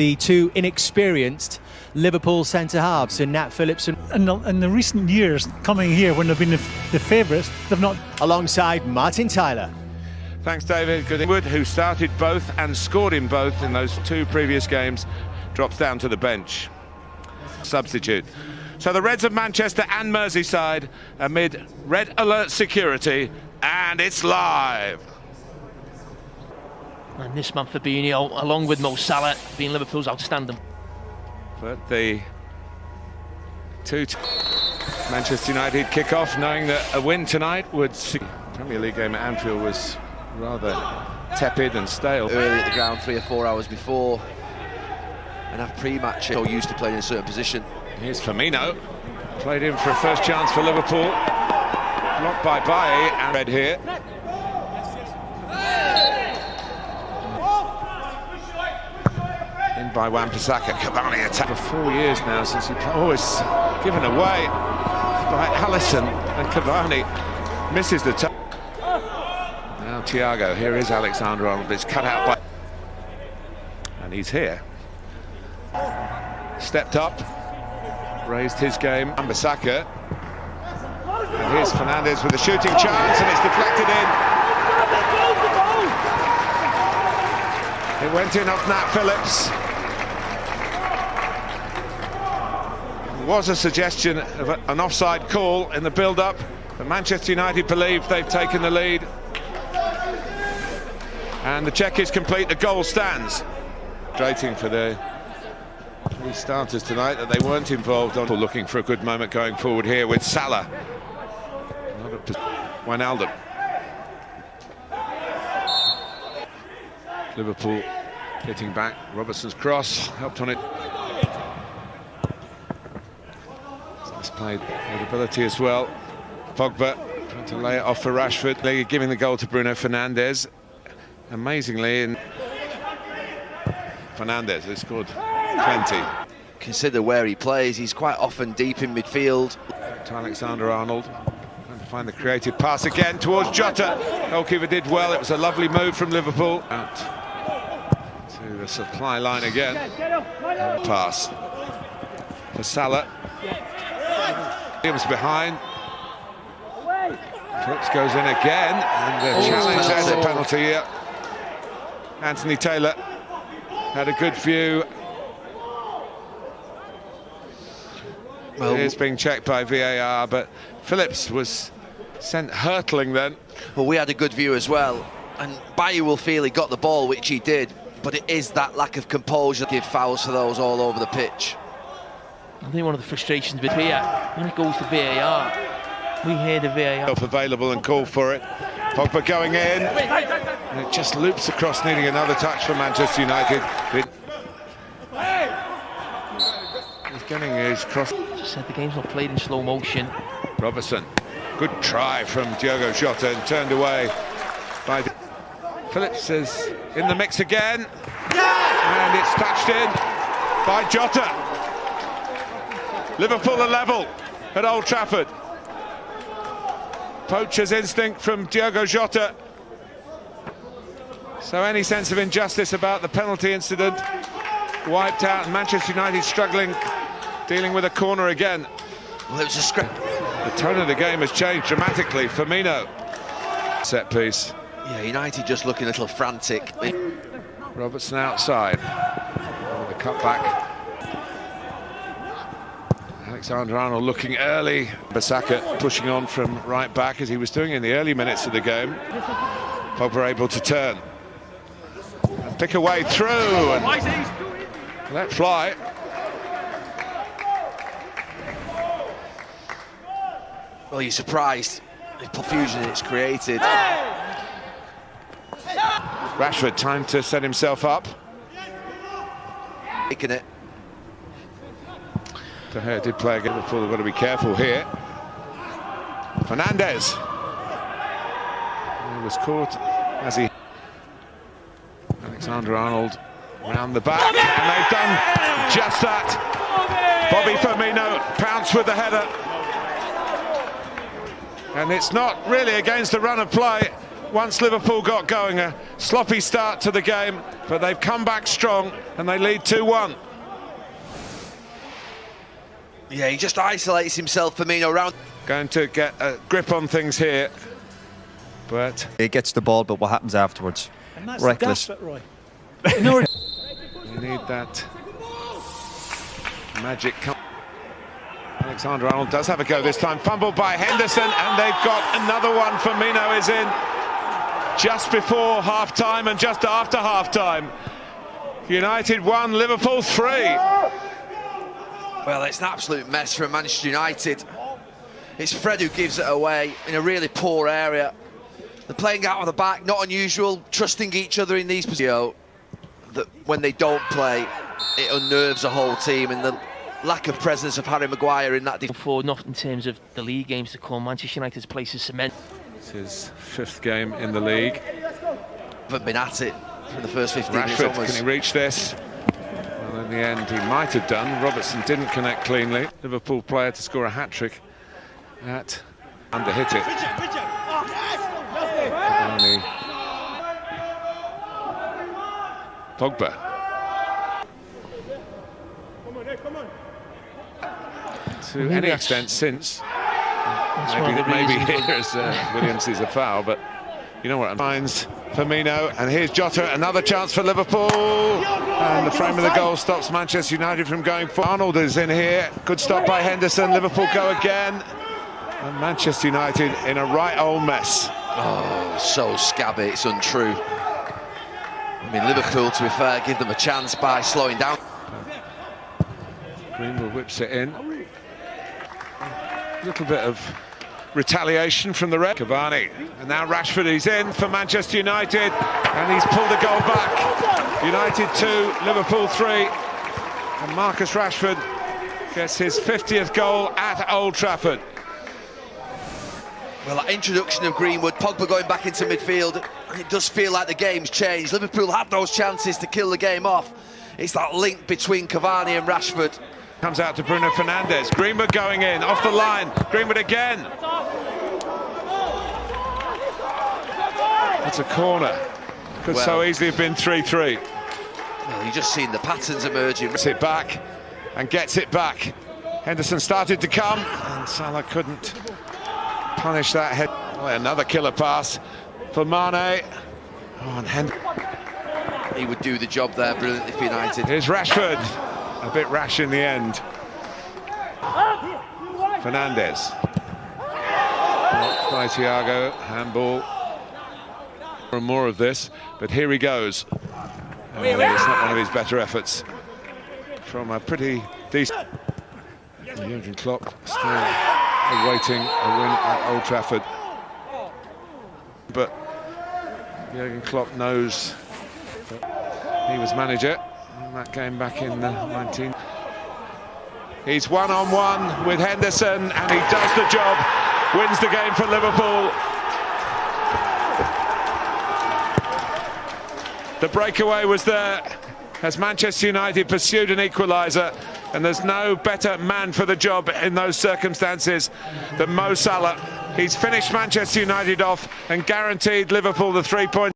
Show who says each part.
Speaker 1: The two inexperienced Liverpool centre-halves, so Nat Phillips and
Speaker 2: in the recent years, coming here when they've been the favourites, they've not.
Speaker 1: Alongside Martin Tyler.
Speaker 3: Thanks, David. Goodwood, who started both and scored in both in those two previous games, drops down to the bench. Substitute. So the Reds of Manchester and Merseyside amid red alert security, and it's live.
Speaker 4: And this man Fabinho, along with Mo Salah, being Liverpool's outstanding.
Speaker 3: But the Manchester United kick off, knowing that a win tonight would see. Premier League game at Anfield was rather tepid and stale.
Speaker 5: Early at the ground 3 or 4 hours before, and have pre-match so used to playing in a certain position.
Speaker 3: Here's Firmino, played in for a first chance for Liverpool. Blocked by Bailly and red here. In by Wan Bissaka. Cavani attack for 4 years now since he always given away by Alisson, and Cavani misses the touch. Now Thiago, here is Alexander Arnold, it's cut out by, and he's here. Stepped up, raised his game. Wan Bissaka, and here's Fernandes with a shooting chance, and it's deflected in. It went in off Nat Phillips. There was a suggestion of an offside call in the build-up, but Manchester United believe they've taken the lead. And the check is complete, the goal stands. Frustrating for the three starters tonight that they weren't involved on. Looking for a good moment going forward here with Salah. Wijnaldum. Liverpool getting back. Robertson's cross helped on it. It's played with ability as well. Pogba trying to lay it off for Rashford. They're giving the goal to Bruno Fernandes. Amazingly, in Fernandes has scored plenty.
Speaker 5: Consider where he plays, he's quite often deep in midfield.
Speaker 3: To Alexander Arnold, trying to find the creative pass again towards Jota. Goalkeeper did well, it was a lovely move from Liverpool. Out to the supply line again. Pass for Salah. Williams behind. Phillips goes in again, and the challenge there's a penalty here. Anthony Taylor had a good view. Well, it's being checked by VAR, but Phillips was sent hurtling then.
Speaker 5: Well, we had a good view as well, and Bailly will feel he got the ball, which he did, but it is that lack of composure. Give fouls for those all over the pitch.
Speaker 4: I think one of the frustrations with here, when it goes to VAR, we hear the VAR.
Speaker 3: Available and call for it. Pogba going in, and it just loops across, needing another touch for Manchester United. He's getting his cross.
Speaker 4: Just said the game's not played in slow motion.
Speaker 3: Robertson, good try from Diogo Jota and turned away by Phillips is in the mix again, and it's touched in by Jota. Liverpool are level at Old Trafford. Poacher's instinct from Diogo Jota. So any sense of injustice about the penalty incident wiped out, and Manchester United struggling, dealing with a corner again.
Speaker 5: Well, it was a scrap.
Speaker 3: The tone of the game has changed dramatically. Firmino. Set piece.
Speaker 5: Yeah, United just looking a little frantic.
Speaker 3: Robertson outside. The cutback. Alexander Arnold looking early. Bissaka pushing on from right back as he was doing in the early minutes of the game. Pogba able to turn and pick a way through and let fly.
Speaker 5: Well, you're surprised the confusion it's created.
Speaker 3: Rashford time to set himself up.
Speaker 5: Taking it.
Speaker 3: De Gea did play again. Liverpool have got to be careful here. Fernandes. He was caught as he... Alexander Arnold round the back, and they've done just that. Bobby Firmino pounced with the header. And it's not really against the run of play. once Liverpool got going. A sloppy start to the game, but they've come back strong and they lead 2-1.
Speaker 5: Yeah, he just isolates himself, Firmino, around.
Speaker 3: Going to get a grip on things here, but
Speaker 6: he gets the ball, but what happens afterwards?
Speaker 2: And that's
Speaker 6: Reckless.
Speaker 2: The Roy.
Speaker 3: you need that magic. Alexander-Arnold does have a go this time, fumbled by Henderson, and they've got another one. Firmino is in just before half-time and just after half-time. United 1, Liverpool 3.
Speaker 5: Well, it's an absolute mess for Manchester United. It's Fred who gives it away in a really poor area. They're playing out of the back, not unusual, trusting each other in these positions. That when they don't play, it unnerves the whole team, and the lack of presence of Harry Maguire in that.
Speaker 4: For not in terms of the league games to come, Manchester United's place is cement.
Speaker 3: It's his 5th game in the league.
Speaker 5: Haven't been at it in the first 15 minutes.
Speaker 3: Rashford, can he reach this? Well, in the end, he might have done. Robertson didn't connect cleanly. Liverpool player to score a hat-trick at under-hit it. Only Pogba. To any extent since, maybe here as Williams is a foul, but you know what I mean. Finds Firmino, and here's Jota, another chance for Liverpool, and the frame of the goal stops Manchester United from going forward. Arnold is in here, good stop by Henderson. Liverpool go again, and Manchester United in a right old mess.
Speaker 5: Oh, so scabby, it's untrue. I mean, Liverpool, to be fair, give them a chance by slowing down.
Speaker 3: Greenwood whips it in. A little bit of retaliation from the red. Cavani, and now Rashford is in for Manchester United, and he's pulled a goal back. United 2, Liverpool 3, and Marcus Rashford gets his 50th goal at Old Trafford.
Speaker 5: Well, that introduction of Greenwood, Pogba going back into midfield, it does feel like the game's changed. Liverpool had those chances to kill the game off. It's that link between Cavani and Rashford.
Speaker 3: Comes out to Bruno Fernandes. Greenwood going in, off the line. Greenwood again. That's a corner. Could so easily have been 3-3.
Speaker 5: Well, you've just seen the patterns emerging.
Speaker 3: Gets it back and gets it back. Henderson started to come, and Salah couldn't punish that head. Oh, another killer pass for Mane. Oh, and
Speaker 5: he would do the job there brilliantly for United.
Speaker 3: Here's Rashford. A bit rash in the end. Fernandes. Blocked by Thiago. Handball. More and more of this, but here he goes. Oh, it's not one of his better efforts. From a pretty decent... Jurgen Klopp still awaiting a win at Old Trafford. But Jurgen Klopp knows that he was manager in that game back in the 19th. He's one-on-one with Henderson, and he does the job, wins the game for Liverpool. The breakaway was there as Manchester United pursued an equaliser, and there's no better man for the job in those circumstances than Mo Salah. He's finished Manchester United off and guaranteed Liverpool the 3 points.